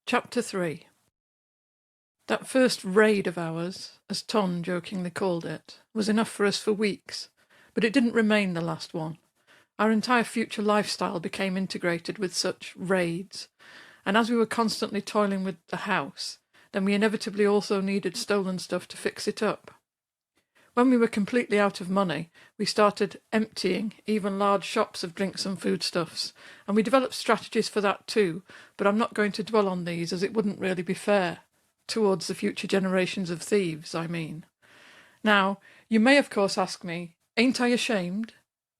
Chapter 3. That first raid of ours, as Ton jokingly called it, was enough for us for weeks, but it didn't remain the last one. Our entire future lifestyle became integrated with such raids, and as we were constantly toiling with the house, then we inevitably also needed stolen stuff to fix it up. When we were completely out of money, we started emptying even large shops of drinks and foodstuffs, and we developed strategies for that too, but I'm not going to dwell on these as it wouldn't really be fair. Towards the future generations of thieves, I mean. Now, you may of course ask me, ain't I ashamed?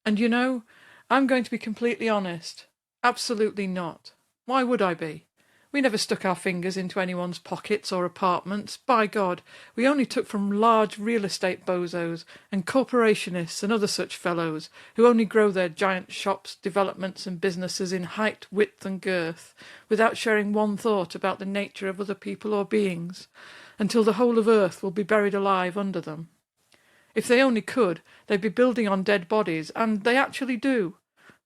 And you know, I'm going to be completely honest. Absolutely not. Why would I be? We never stuck our fingers into anyone's pockets or apartments. By God, we only took from large real estate bozos and corporationists and other such fellows who only grow their giant shops, developments and businesses in height, width and girth, without sharing one thought about the nature of other people or beings, until the whole of earth will be buried alive under them. If they only could, they'd be building on dead bodies, and they actually do.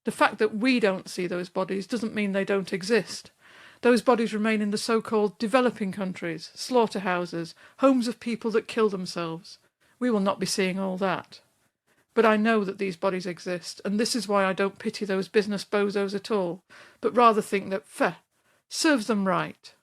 The fact that we don't see those bodies doesn't mean they don't exist. Those bodies remain in the so-called developing countries, slaughterhouses, homes of people that kill themselves. We will not be seeing all that. But I know that these bodies exist, and this is why I don't pity those business bozos at all, but rather think that, serves them right.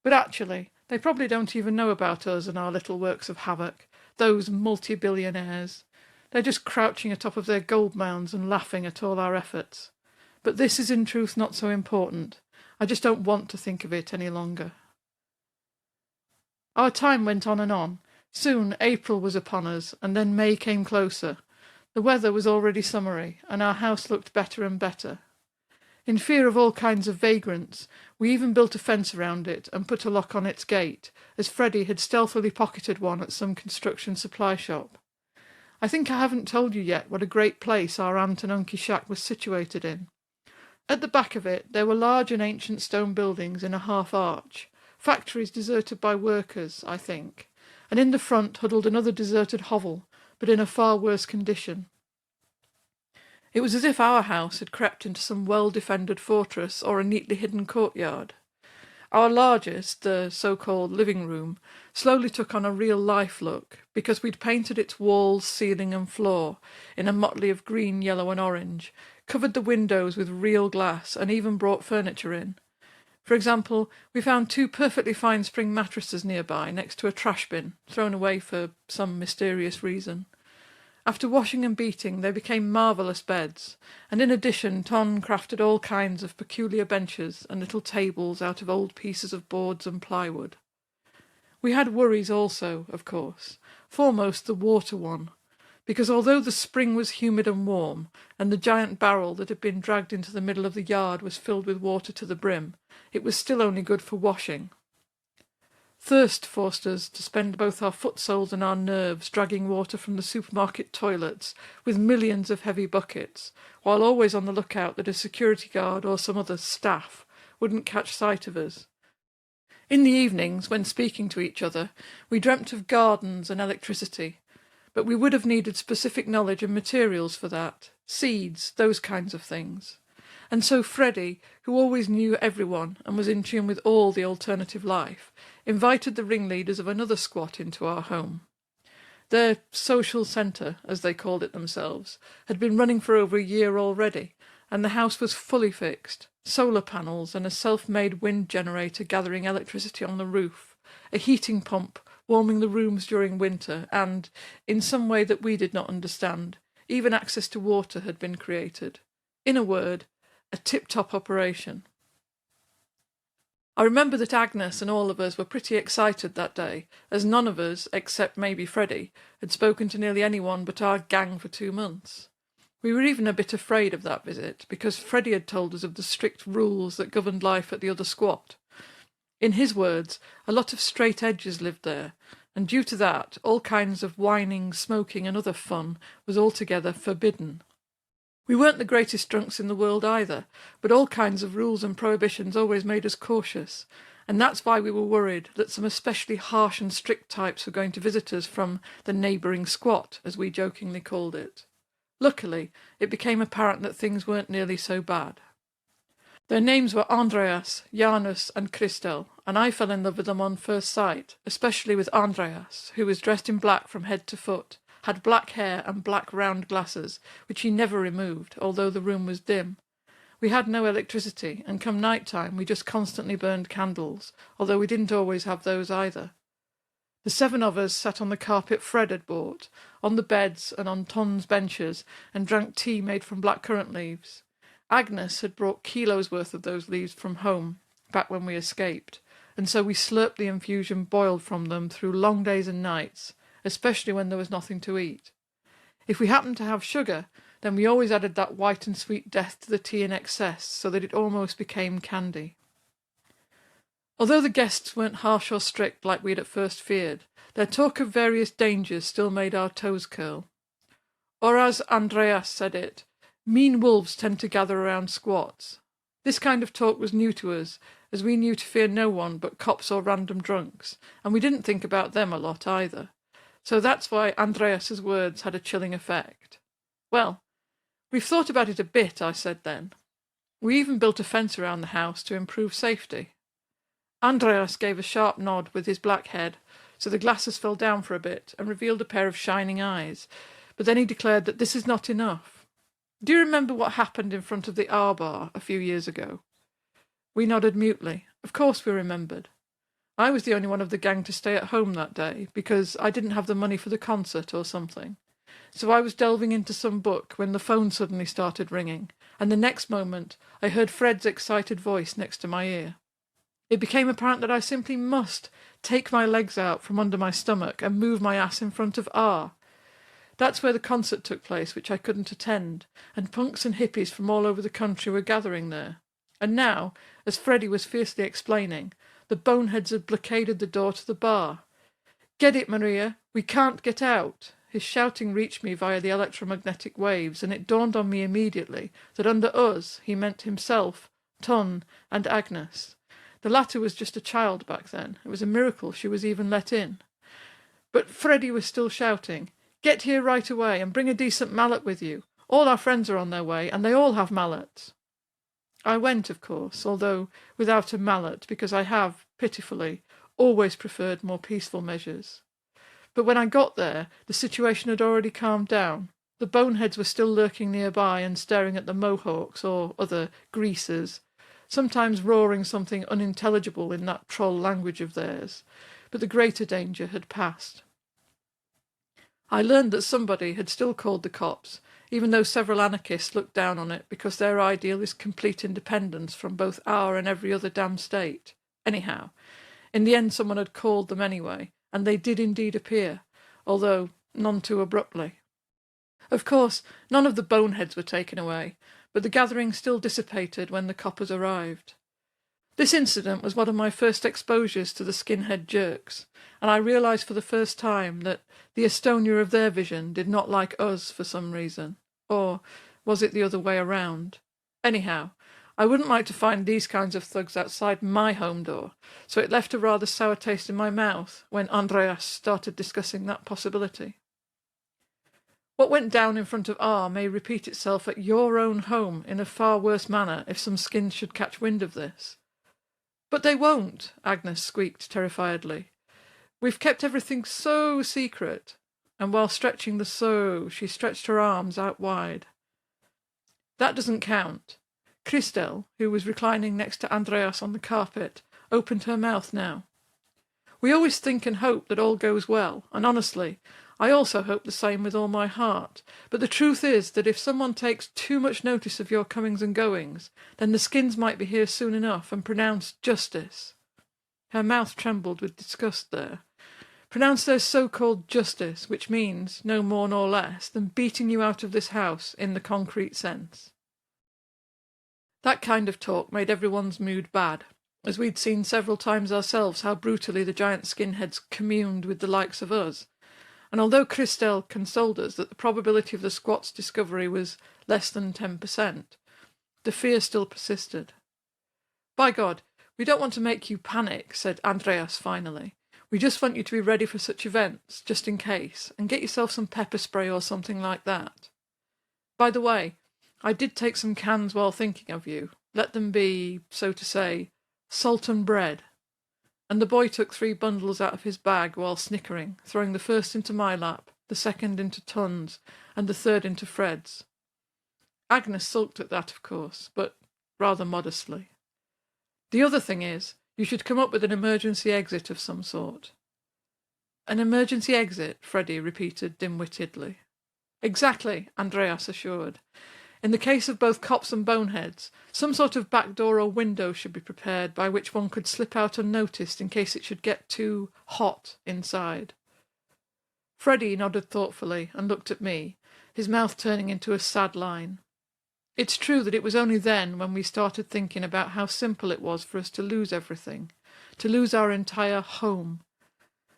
But actually, they probably don't even know about us and our little works of havoc, those multi-billionaires. They're just crouching atop of their gold mounds and laughing at all our efforts. But this is in truth not so important. I just don't want to think of it any longer. Our time went on and on. Soon April was upon us, and then May came closer. The weather was already summery, and our house looked better and better. In fear of all kinds of vagrants, we even built a fence around it and put a lock on its gate, as Freddie had stealthily pocketed one at some construction supply shop. I think I haven't told you yet what a great place our aunt and unkie shack was situated in. At the back of it there were large and ancient stone buildings in a half-arch, factories deserted by workers, I think, and in the front huddled another deserted hovel, but in a far worse condition. It was as if our house had crept into some well-defended fortress or a neatly hidden courtyard. Our largest, the so-called living room, slowly took on a real-life look, because we'd painted its walls, ceiling and floor in a motley of green, yellow and orange, covered the windows with real glass, and even brought furniture in. For example, we found 2 perfectly fine spring mattresses nearby, next to a trash bin, thrown away for some mysterious reason. After washing and beating, they became marvellous beds, and in addition Ton crafted all kinds of peculiar benches and little tables out of old pieces of boards and plywood. We had worries also, of course, foremost the water one, because although the spring was humid and warm, and the giant barrel that had been dragged into the middle of the yard was filled with water to the brim, it was still only good for washing. Thirst forced us to spend both our foot soles and our nerves dragging water from the supermarket toilets with millions of heavy buckets, while always on the lookout that a security guard or some other staff wouldn't catch sight of us. In the evenings, when speaking to each other, we dreamt of gardens and electricity, but we would have needed specific knowledge and materials for that, seeds, those kinds of things. And so Freddie, who always knew everyone and was in tune with all the alternative life, invited the ringleaders of another squat into our home. Their social centre, as they called it themselves, had been running for over a year already, and the house was fully fixed, solar panels and a self-made wind generator gathering electricity on the roof, a heating pump warming the rooms during winter, and, in some way that we did not understand, even access to water had been created. In a word, a tip-top operation. I remember that Agnes and all of us were pretty excited that day, as none of us, except maybe Freddie, had spoken to nearly anyone but our gang for 2 months. We were even a bit afraid of that visit, because Freddie had told us of the strict rules that governed life at the other squat. In his words, a lot of straight edges lived there, and due to that, all kinds of whining, smoking and other fun was altogether forbidden. We weren't the greatest drunks in the world either, but all kinds of rules and prohibitions always made us cautious, and that's why we were worried that some especially harsh and strict types were going to visit us from the neighbouring squat, as we jokingly called it. Luckily, it became apparent that things weren't nearly so bad. Their names were Andreas, Janus, and Christel, and I fell in love with them on first sight, especially with Andreas, who was dressed in black from head to foot, had black hair and black round glasses, which he never removed, although the room was dim. We had no electricity, and come night time we just constantly burned candles, although we didn't always have those either. The 7 of us sat on the carpet Fred had bought, on the beds and on Ton's benches, and drank tea made from blackcurrant leaves. Agnes had brought kilos worth of those leaves from home, back when we escaped, and so we slurped the infusion boiled from them through long days and nights, especially when there was nothing to eat. If we happened to have sugar, then we always added that white and sweet death to the tea in excess, so that it almost became candy. Although the guests weren't harsh or strict like we had at first feared, their talk of various dangers still made our toes curl. Or as Andreas said it, mean wolves tend to gather around squats. This kind of talk was new to us, as we knew to fear no one but cops or random drunks, and we didn't think about them a lot either. So that's why Andreas's words had a chilling effect. Well, we've thought about it a bit, I said then. We even built a fence around the house to improve safety. Andreas gave a sharp nod with his black head, so the glasses fell down for a bit and revealed a pair of shining eyes, but then he declared that this is not enough. Do you remember what happened in front of the R-Bar a few years ago? We nodded mutely. Of course we remembered. I was the only one of the gang to stay at home that day, because I didn't have the money for the concert or something. So I was delving into some book when the phone suddenly started ringing, and the next moment I heard Fred's excited voice next to my ear. It became apparent that I simply must take my legs out from under my stomach and move my ass in front of R. That's where the concert took place, which I couldn't attend, and punks and hippies from all over the country were gathering there. And now, as Freddie was fiercely explaining, the boneheads had blockaded the door to the bar. "Get it, Maria! We can't get out!" His shouting reached me via the electromagnetic waves, and it dawned on me immediately that under us he meant himself, Ton, and Agnes. The latter was just a child back then. It was a miracle she was even let in. But Freddie was still shouting, "Get here right away, and bring a decent mallet with you. All our friends are on their way, and they all have mallets." I went, of course, although without a mallet, because I have, pitifully, always preferred more peaceful measures. But when I got there, the situation had already calmed down. The boneheads were still lurking nearby and staring at the Mohawks or other greasers, sometimes roaring something unintelligible in that troll language of theirs, but the greater danger had passed. I learned that somebody had still called the cops, even though several anarchists looked down on it because their ideal is complete independence from both our and every other damn state. Anyhow, in the end someone had called them anyway, and they did indeed appear, although none too abruptly. Of course, none of the boneheads were taken away, but the gathering still dissipated when the coppers arrived. This incident was one of my first exposures to the skinhead jerks, and I realised for the first time that the Estonia of their vision did not like us for some reason. Or was it the other way around? Anyhow, I wouldn't like to find these kinds of thugs outside my home door, so it left a rather sour taste in my mouth when Andreas started discussing that possibility. What went down in front of R may repeat itself at your own home in a far worse manner if some skins should catch wind of this. "But they won't," Agnes squeaked terrifiedly. "We've kept everything so secret." And while stretching the "so," she stretched her arms out wide. "That doesn't count." Christel, who was reclining next to Andreas on the carpet, opened her mouth now. "We always think and hope that all goes well, and honestly, I also hope the same with all my heart. But the truth is that if someone takes too much notice of your comings and goings, then the skins might be here soon enough and pronounce justice." Her mouth trembled with disgust there. "Pronounce their so-called justice, which means, no more nor less, than beating you out of this house in the concrete sense." That kind of talk made everyone's mood bad, as we'd seen several times ourselves how brutally the giant skinheads communed with the likes of us. And although Christel consoled us that the probability of the squat's discovery was less than 10%, the fear still persisted. "By God, we don't want to make you panic," said Andreas finally. "We just want you to be ready for such events, just in case, and get yourself some pepper spray or something like that. By the way, I did take some cans while thinking of you. Let them be, so to say, salt and bread. And the boy took 3 bundles out of his bag while snickering, throwing the first into my lap, the second into Ton's, and the third into Fred's. Agnes sulked at that, of course, but rather modestly. The other thing is, you should come up with an emergency exit of some sort. An emergency exit, Freddie repeated dim-wittedly. Exactly, Andreas assured. In the case of both cops and boneheads, some sort of back door or window should be prepared by which one could slip out unnoticed in case it should get too hot inside. Freddie nodded thoughtfully and looked at me, his mouth turning into a sad line. It's true that it was only then when we started thinking about how simple it was for us to lose everything, to lose our entire home.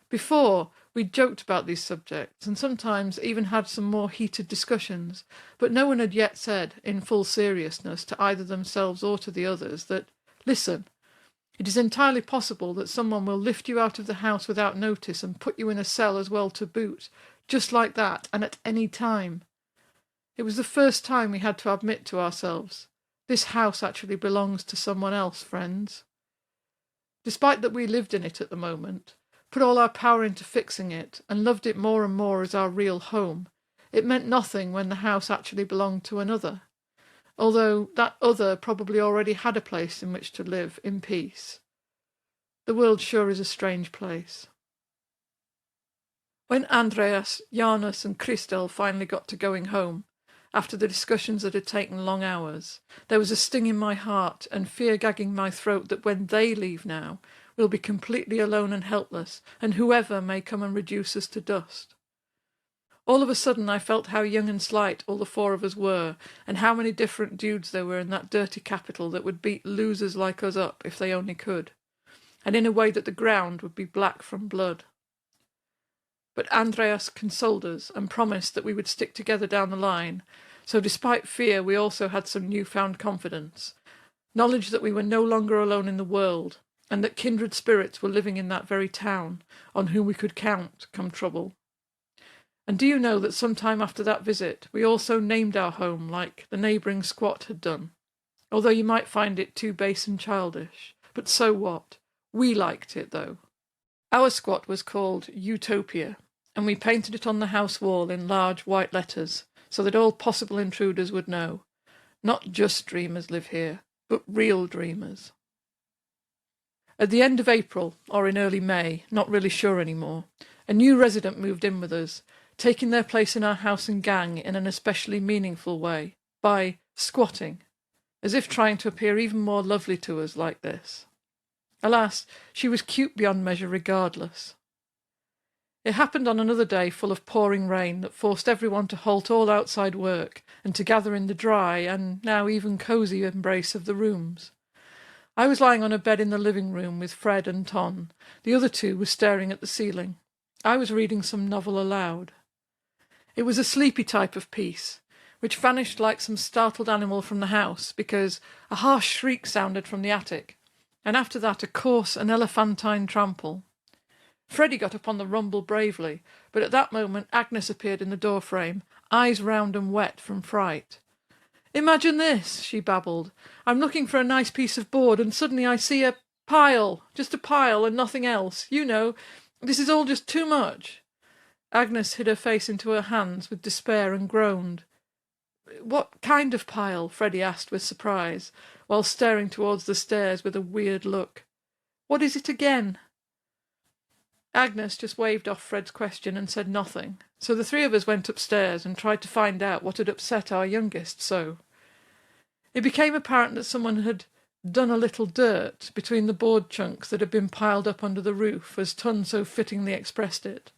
Before, we'd joked about these subjects, and sometimes even had some more heated discussions, but no one had yet said, in full seriousness, to either themselves or to the others, that, listen, it is entirely possible that someone will lift you out of the house without notice and put you in a cell as well to boot, just like that, and at any time. It was the first time we had to admit to ourselves, this house actually belongs to someone else, friends. Despite that we lived in it at the moment, put all our power into fixing it, and loved it more and more as our real home, it meant nothing when the house actually belonged to another, although that other probably already had a place in which to live in peace. The world sure is a strange place. When Andreas, Janus and Christel finally got to going home, after the discussions that had taken long hours, there was a sting in my heart and fear gagging my throat that when they leave now, we'll be completely alone and helpless, and whoever may come and reduce us to dust. All of a sudden I felt how young and slight all the 4 of us were, and how many different dudes there were in that dirty capital that would beat losers like us up if they only could, and in a way that the ground would be black from blood. But Andreas consoled us and promised that we would stick together down the line, so despite fear we also had some newfound confidence, knowledge that we were no longer alone in the world, and that kindred spirits were living in that very town, on whom we could count come trouble. And do you know that some time after that visit we also named our home like the neighbouring squat had done, although you might find it too base and childish, but so what? We liked it, though. Our squat was called Utopia, and we painted it on the house wall in large white letters, so that all possible intruders would know. Not just dreamers live here, but real dreamers. At the end of April, or in early May, not really sure anymore, a new resident moved in with us, taking their place in our house and gang in an especially meaningful way, by squatting, as if trying to appear even more lovely to us like this. Alas, she was cute beyond measure regardless. It happened on another day full of pouring rain that forced everyone to halt all outside work and to gather in the dry and now even cosy embrace of the rooms. I was lying on a bed in the living room with Fred and Ton. The other 2 were staring at the ceiling. I was reading some novel aloud. It was a sleepy type of piece, which vanished like some startled animal from the house, because a harsh shriek sounded from the attic, and after that a coarse and elephantine trample. Freddie got up on the rumble bravely, but at that moment Agnes appeared in the doorframe, eyes round and wet from fright. "Imagine this," she babbled. "I'm looking for a nice piece of board, and suddenly I see a pile, just a pile and nothing else. You know, this is all just too much." Agnes hid her face into her hands with despair and groaned. "What kind of pile?" Freddie asked with surprise, while staring towards the stairs with a weird look. "What is it again?" Agnes just waved off Fred's question and said nothing, so the 3 of us went upstairs and tried to find out what had upset our youngest so. It became apparent that someone had done a little dirt between the board chunks that had been piled up under the roof, as Ton so fittingly expressed it.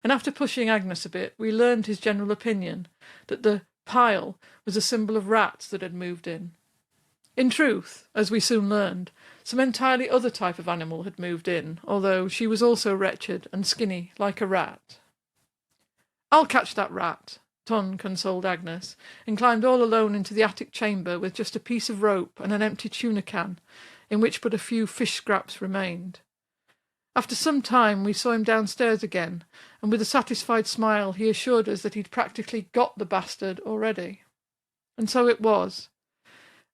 And after pushing Agnes a bit, we learned his general opinion, that the pile was a symbol of rats that had moved in. In truth, as we soon learned, some entirely other type of animal had moved in, although she was also wretched and skinny like a rat. "I'll catch that rat," Ton consoled Agnes, and climbed all alone into the attic chamber with just a piece of rope and an empty tuna can, in which but a few fish scraps remained. After some time we saw him downstairs again, and with a satisfied smile he assured us that he'd practically got the bastard already. And so it was.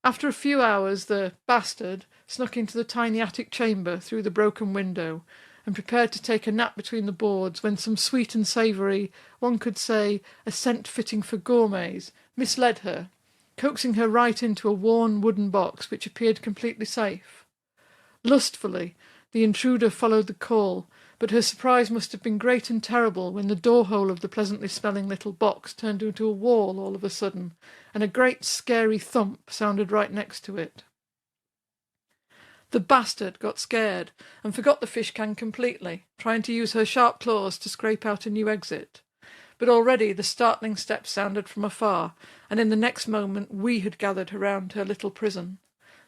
After a few hours, the bastard snuck into the tiny attic chamber through the broken window and prepared to take a nap between the boards when some sweet and savoury, one could say a scent fitting for gourmets, misled her, coaxing her right into a worn wooden box which appeared completely safe. Lustfully, the intruder followed the call, but her surprise must have been great and terrible when the door-hole of the pleasantly-smelling little box turned into a wall all of a sudden, and a great scary thump sounded right next to it. The bastard got scared and forgot the fish can completely, trying to use her sharp claws to scrape out a new exit. But already the startling steps sounded from afar, and in the next moment we had gathered around her little prison,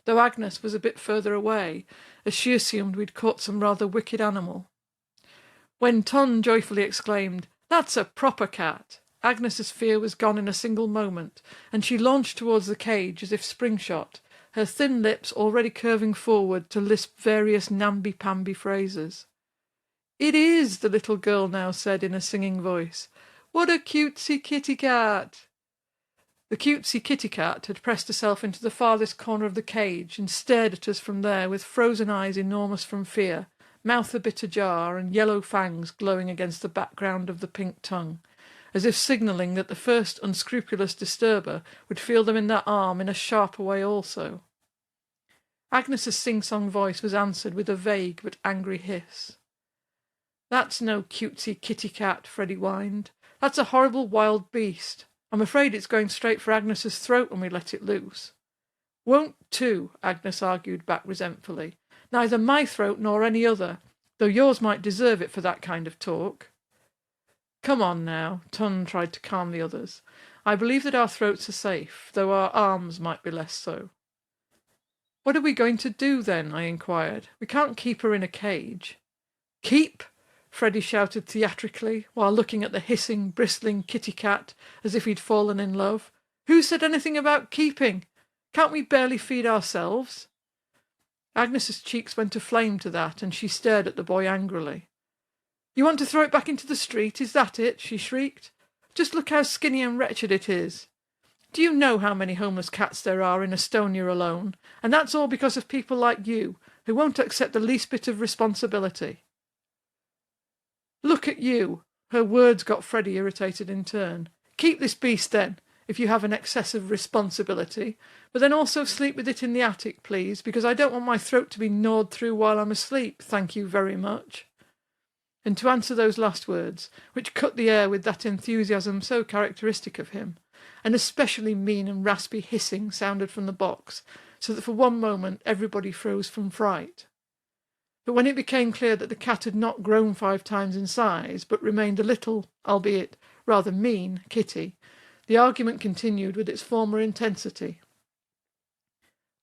though Agnes was a bit further away, as she assumed we'd caught some rather wicked animal. When Ton joyfully exclaimed, "That's a proper cat!" Agnes's fear was gone in a single moment, and she launched towards the cage as if spring-shot, her thin lips already curving forward to lisp various namby-pamby phrases. "It is," the little girl now said in a singing voice. "What a cutesy kitty cat!" The cutesy kitty cat had pressed herself into the farthest corner of the cage and stared at us from there with frozen eyes enormous from fear, mouth a bit ajar, and yellow fangs glowing against the background of the pink tongue, as if signalling that the first unscrupulous disturber would feel them in their arm in a sharper way also. Agnes's sing-song voice was answered with a vague but angry hiss. "That's no cutesy kitty cat," Freddie whined. "That's a horrible wild beast. I'm afraid it's going straight for Agnes's throat when we let it loose." "Won't too," Agnes argued back resentfully. "Neither my throat nor any other, though yours might deserve it for that kind of talk." "Come on now," Ton tried to calm the others. "I believe that our throats are safe, though our arms might be less so." "What are we going to do then?" I inquired. "We can't keep her in a cage." "Keep?" Freddie shouted theatrically, while looking at the hissing, bristling kitty cat as if he'd fallen in love. "Who said anything about keeping? Can't we barely feed ourselves?" Agnes's cheeks went aflame to that, and she stared at the boy angrily. "You want to throw it back into the street, is that it?" she shrieked. "Just look how skinny and wretched it is. Do you know how many homeless cats there are in Estonia alone? And that's all because of people like you, who won't accept the least bit of responsibility." "Look at you!" Her words got Freddie irritated in turn. "Keep this beast then, if you have an excess of responsibility, but then also sleep with it in the attic, please, because I don't want my throat to be gnawed through while I'm asleep, thank you very much." And to answer those last words, which cut the air with that enthusiasm so characteristic of him, an especially mean and raspy hissing sounded from the box, so that for one moment everybody froze from fright. But when it became clear that the cat had not grown 5 times in size, but remained a little, albeit rather mean, kitty, the argument continued with its former intensity.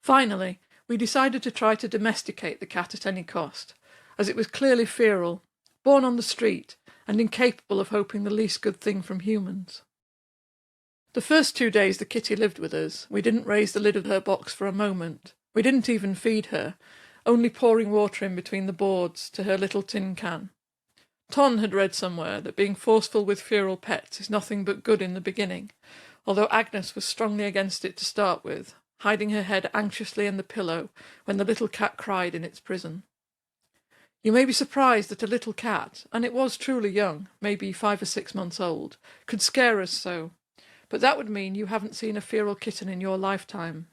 Finally, we decided to try to domesticate the cat at any cost, as it was clearly feral, born on the street, and incapable of hoping the least good thing from humans. The first 2 days the kitty lived with us, we didn't raise the lid of her box for a moment. We didn't even feed her, only pouring water in between the boards to her little tin can. Ton had read somewhere that being forceful with feral pets is nothing but good in the beginning, although Agnes was strongly against it to start with, hiding her head anxiously in the pillow when the little cat cried in its prison. You may be surprised that a little cat, and it was truly young, maybe 5 or 6 months old, could scare us so, but that would mean you haven't seen a feral kitten in your lifetime.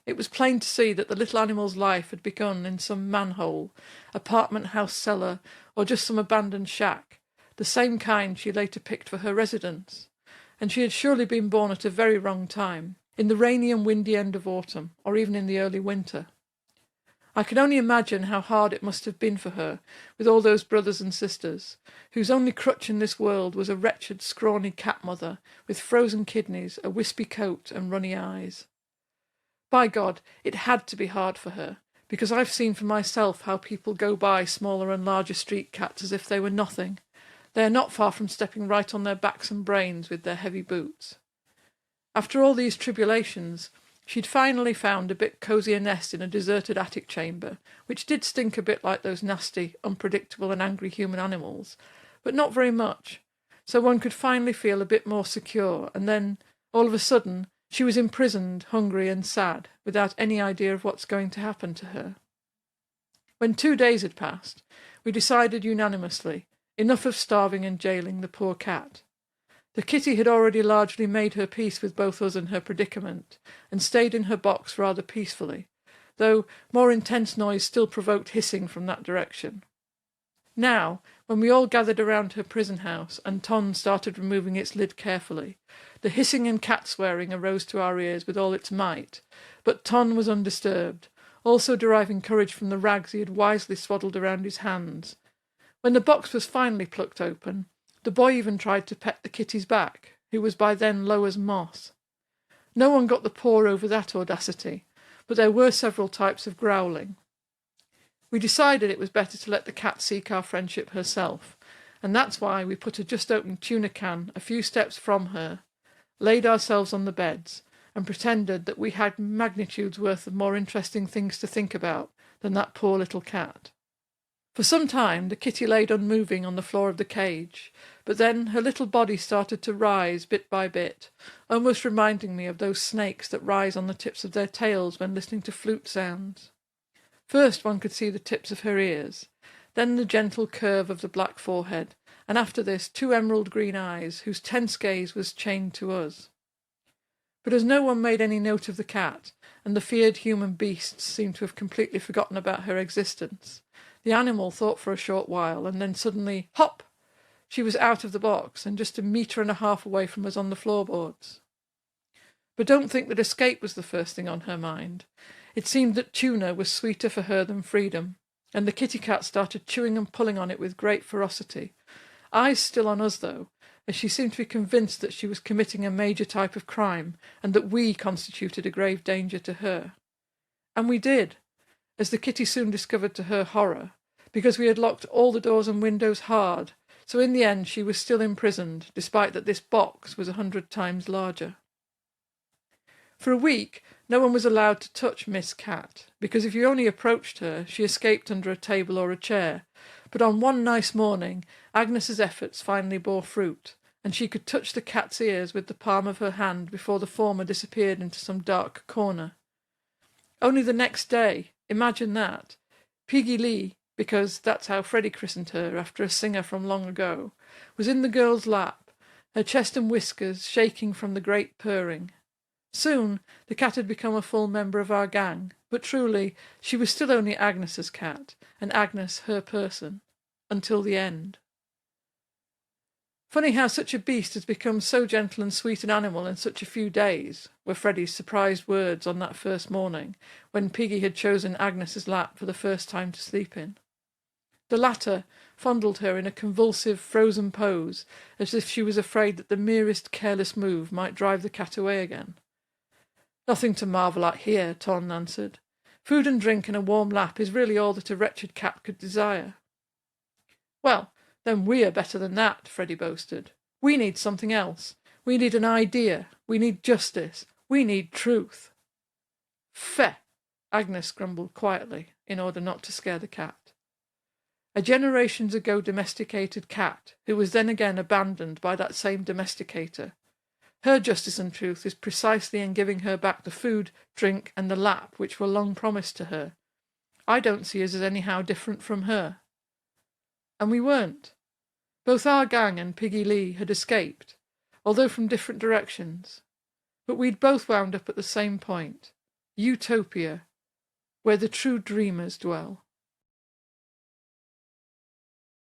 It was plain to see that the little animal's life had begun in some manhole, apartment house cellar, or just some abandoned shack, the same kind she later picked for her residence, and she had surely been born at a very wrong time, in the rainy and windy end of autumn, or even in the early winter. I can only imagine how hard it must have been for her, with all those brothers and sisters, whose only crutch in this world was a wretched, scrawny cat-mother, with frozen kidneys, a wispy coat, and runny eyes. By God, it had to be hard for her, because I've seen for myself how people go by smaller and larger street cats as if they were nothing. They are not far from stepping right on their backs and brains with their heavy boots. After all these tribulations, she'd finally found a bit cosier nest in a deserted attic chamber, which did stink a bit like those nasty, unpredictable and angry human animals, but not very much, so one could finally feel a bit more secure, and then, all of a sudden, She was imprisoned, hungry and sad, without any idea of what's going to happen to her. When 2 days had passed, we decided unanimously, enough of starving and jailing the poor cat. The kitty had already largely made her peace with both us and her predicament, and stayed in her box rather peacefully, though more intense noise still provoked hissing from that direction. Now, when we all gathered around her prison house, and Ton started removing its lid carefully, the hissing and cat swearing arose to our ears with all its might, but Ton was undisturbed, also deriving courage from the rags he had wisely swaddled around his hands. When the box was finally plucked open, the boy even tried to pet the kitty's back, who was by then low as moss. No one got the paw over that audacity, but there were several types of growling. We decided it was better to let the cat seek our friendship herself, and that's why we put a just-opened tuna can a few steps from her, laid ourselves on the beds, and pretended that we had magnitudes worth of more interesting things to think about than that poor little cat. For some time the kitty laid unmoving on the floor of the cage, but then her little body started to rise bit by bit, almost reminding me of those snakes that rise on the tips of their tails when listening to flute sounds. First one could see the tips of her ears, then the gentle curve of the black forehead, and after this 2 emerald green eyes, whose tense gaze was chained to us. But as no one made any note of the cat, and the feared human beasts seemed to have completely forgotten about her existence, the animal thought for a short while, and then suddenly, hop! She was out of the box, and just 1.5 meters away from us on the floorboards. But don't think that escape was the first thing on her mind. It seemed that tuna was sweeter for her than freedom, and the kitty cat started chewing and pulling on it with great ferocity. Eyes still on us, though, as she seemed to be convinced that she was committing a major type of crime, and that we constituted a grave danger to her. And we did, as the kitty soon discovered to her horror, because we had locked all the doors and windows hard, so in the end she was still imprisoned, despite that this box was 100 times larger. For a week, no one was allowed to touch Miss Cat, because if you only approached her, she escaped under a table or a chair. But on one nice morning, Agnes's efforts finally bore fruit, and she could touch the cat's ears with the palm of her hand before the former disappeared into some dark corner. Only the next day, imagine that, Piggy Lee, because that's how Freddie christened her after a singer from long ago, was in the girl's lap, her chest and whiskers shaking from the great purring. Soon the cat had become a full member of our gang, but truly she was still only Agnes's cat, and Agnes her person, until the end. Funny how such a beast has become so gentle and sweet an animal in such a few days, were Freddie's surprised words on that first morning, when Piggy had chosen Agnes's lap for the first time to sleep in. The latter fondled her in a convulsive, frozen pose, as if she was afraid that the merest careless move might drive the cat away again. "Nothing to marvel at here," Ton answered. "Food and drink and a warm lap is really all that a wretched cat could desire." "Well, then we are better than that," Freddie boasted. "We need something else. We need an idea. We need justice. We need truth." "Feh!" Agnes grumbled quietly, in order not to scare the cat. A generations ago domesticated cat, who was then again abandoned by that same domesticator. Her justice and truth is precisely in giving her back the food, drink, and the lap which were long promised to her. I don't see us as anyhow different from her. And we weren't. Both our gang and Piggy Lee had escaped, although from different directions. But we'd both wound up at the same point, Utopia, where the true dreamers dwell.